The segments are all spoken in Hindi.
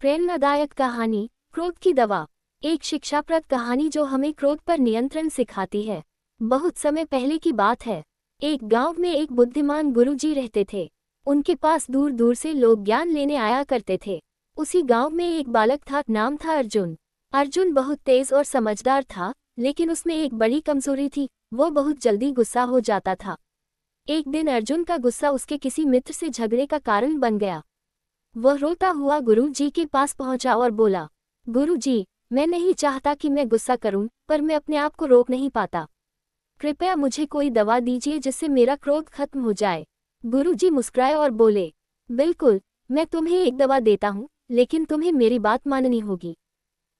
प्रेरणादायक कहानी क्रोध की दवा। एक शिक्षाप्रद कहानी जो हमें क्रोध पर नियंत्रण सिखाती है। बहुत समय पहले की बात है। एक गांव में एक बुद्धिमान गुरुजी रहते थे। उनके पास दूर दूर से लोग ज्ञान लेने आया करते थे। उसी गांव में एक बालक था, नाम था अर्जुन। अर्जुन बहुत तेज और समझदार था, लेकिन उसमें एक बड़ी कमजोरी थी, वो बहुत जल्दी गुस्सा हो जाता था। एक दिन अर्जुन का गुस्सा उसके किसी मित्र से झगड़े का कारण बन गया। वह रोता हुआ गुरु जी के पास पहुंचा और बोला, गुरु जी, मैं नहीं चाहता कि मैं गुस्सा करूं, पर मैं अपने आप को रोक नहीं पाता। कृपया मुझे कोई दवा दीजिए जिससे मेरा क्रोध खत्म हो जाए। गुरु जी मुस्कुराए और बोले, बिल्कुल, मैं तुम्हें एक दवा देता हूं, लेकिन तुम्हें मेरी बात माननी होगी।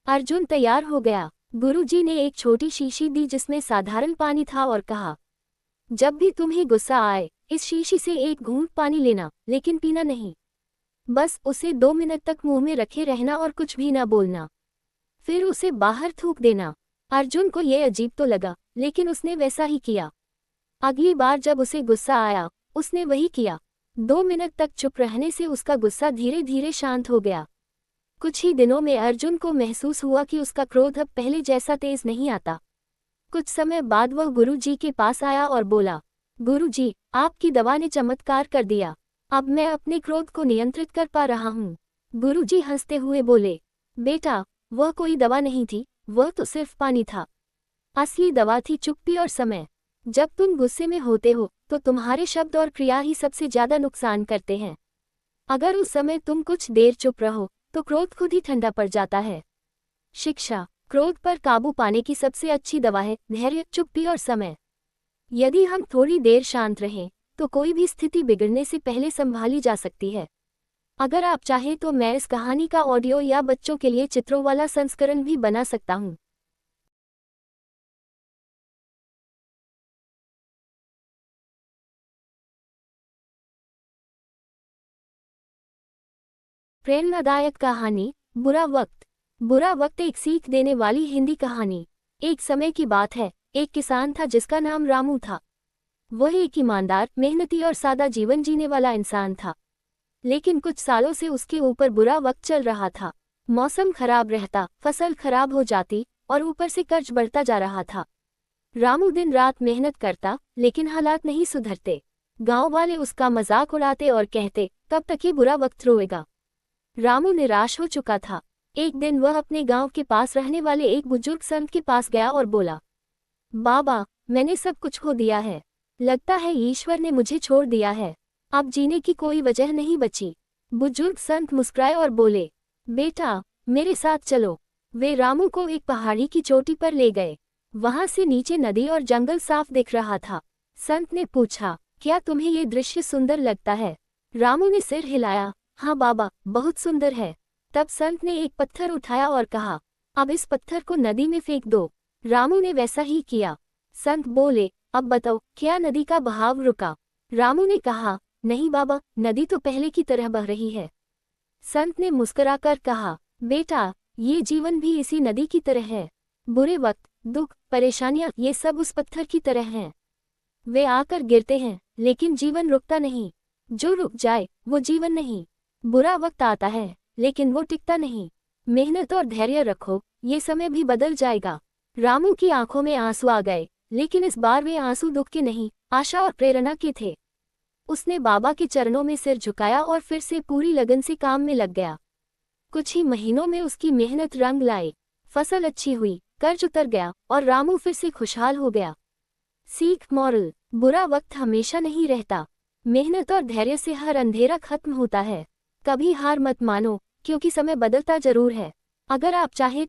अर्जुन तैयार हो गया। गुरु जी ने एक छोटी शीशी दी जिसमें साधारण पानी था और कहा, जब भी तुम्हें गुस्सा आए, इस शीशी से एक घूंट पानी लेना, लेकिन पीना नहीं। बस उसे 2 मिनट तक मुंह में रखे रहना और कुछ भी ना बोलना। फिर उसे बाहर थूक देना। अर्जुन को यह अजीब तो लगा, लेकिन उसने वैसा ही किया। अगली बार जब उसे गुस्सा आया, उसने वही किया। 2 मिनट तक चुप रहने से उसका गुस्सा धीरे धीरे शांत हो गया। कुछ ही दिनों में अर्जुन को महसूस हुआ कि उसका क्रोध अब पहले जैसा तेज नहीं आता। कुछ समय बाद वह गुरु जी के पास आया और बोला, गुरु जी, आपकी दवा ने चमत्कार कर दिया। अब मैं अपने क्रोध को नियंत्रित कर पा रहा हूँ। गुरुजी हंसते हुए बोले, बेटा, वह कोई दवा नहीं थी, वह तो सिर्फ पानी था। असली दवा थी चुप्पी और समय। जब तुम गुस्से में होते हो, तो तुम्हारे शब्द और क्रिया ही सबसे ज्यादा नुकसान करते हैं। अगर उस समय तुम कुछ देर चुप रहो, तो क्रोध खुद ही ठंडा पड़ जाता है। शिक्षा, क्रोध पर काबू पाने की सबसे अच्छी दवा है धैर्य, चुप्पी और समय। यदि हम थोड़ी देर शांत रहें, तो कोई भी स्थिति बिगड़ने से पहले संभाली जा सकती है। अगर आप चाहें तो मैं इस कहानी का ऑडियो या बच्चों के लिए चित्रों वाला संस्करण भी बना सकता हूँ। प्रेरणादायक कहानी बुरा वक्त। बुरा वक्त एक सीख देने वाली हिंदी कहानी। एक समय की बात है, एक किसान था जिसका नाम रामू था। वह एक ईमानदार, मेहनती और सादा जीवन जीने वाला इंसान था। लेकिन कुछ सालों से उसके ऊपर बुरा वक्त चल रहा था। मौसम खराब रहता, फसल खराब हो जाती और ऊपर से कर्ज बढ़ता जा रहा था। रामू दिन रात मेहनत करता, लेकिन हालात नहीं सुधरते। गांव वाले उसका मजाक उड़ाते और कहते, कब तक ये बुरा वक्त रोएगा। रामू निराश हो चुका था। एक दिन वह अपने गांव के पास रहने वाले एक बुजुर्ग संत के पास गया और बोला, बाबा, मैंने सब कुछ खो दिया है। लगता है ईश्वर ने मुझे छोड़ दिया है। अब जीने की कोई वजह नहीं बची। बुजुर्ग संत मुस्कुराए और बोले, बेटा, मेरे साथ चलो। वे रामू को एक पहाड़ी की चोटी पर ले गए। वहां से नीचे नदी और जंगल साफ दिख रहा था। संत ने पूछा, क्या तुम्हें ये दृश्य सुंदर लगता है? रामू ने सिर हिलाया, हाँ बाबा, बहुत सुंदर है। तब संत ने एक पत्थर उठाया और कहा, अब इस पत्थर को नदी में फेंक दो। रामू ने वैसा ही किया। संत बोले, अब बताओ, क्या नदी का बहाव रुका? रामू ने कहा, नहीं बाबा, नदी तो पहले की तरह बह रही है। संत ने मुस्कुराकर कहा, बेटा, ये जीवन भी इसी नदी की तरह है। बुरे वक्त, दुख, परेशानियां, ये सब उस पत्थर की तरह हैं। वे आकर गिरते हैं, लेकिन जीवन रुकता नहीं। जो रुक जाए, वो जीवन नहीं। बुरा वक्त आता है, लेकिन वो टिकता नहीं। मेहनत और धैर्य रखो, ये समय भी बदल जाएगा। रामू की आंखों में आंसू आ गए, लेकिन इस बार वे आंसू दुख के नहीं, आशा और प्रेरणा के थे। उसने बाबा के चरणों में सिर झुकाया और फिर से पूरी लगन से काम में लग गया। कुछ ही महीनों में उसकी मेहनत रंग लाई। फसल अच्छी हुई, कर्ज उतर गया और रामू फिर से खुशहाल हो गया। सीख मॉरल, बुरा वक्त हमेशा नहीं रहता। मेहनत और धैर्य से हर अंधेरा खत्म होता है। कभी हार मत मानो, क्योंकि समय बदलता जरूर है। अगर आप चाहें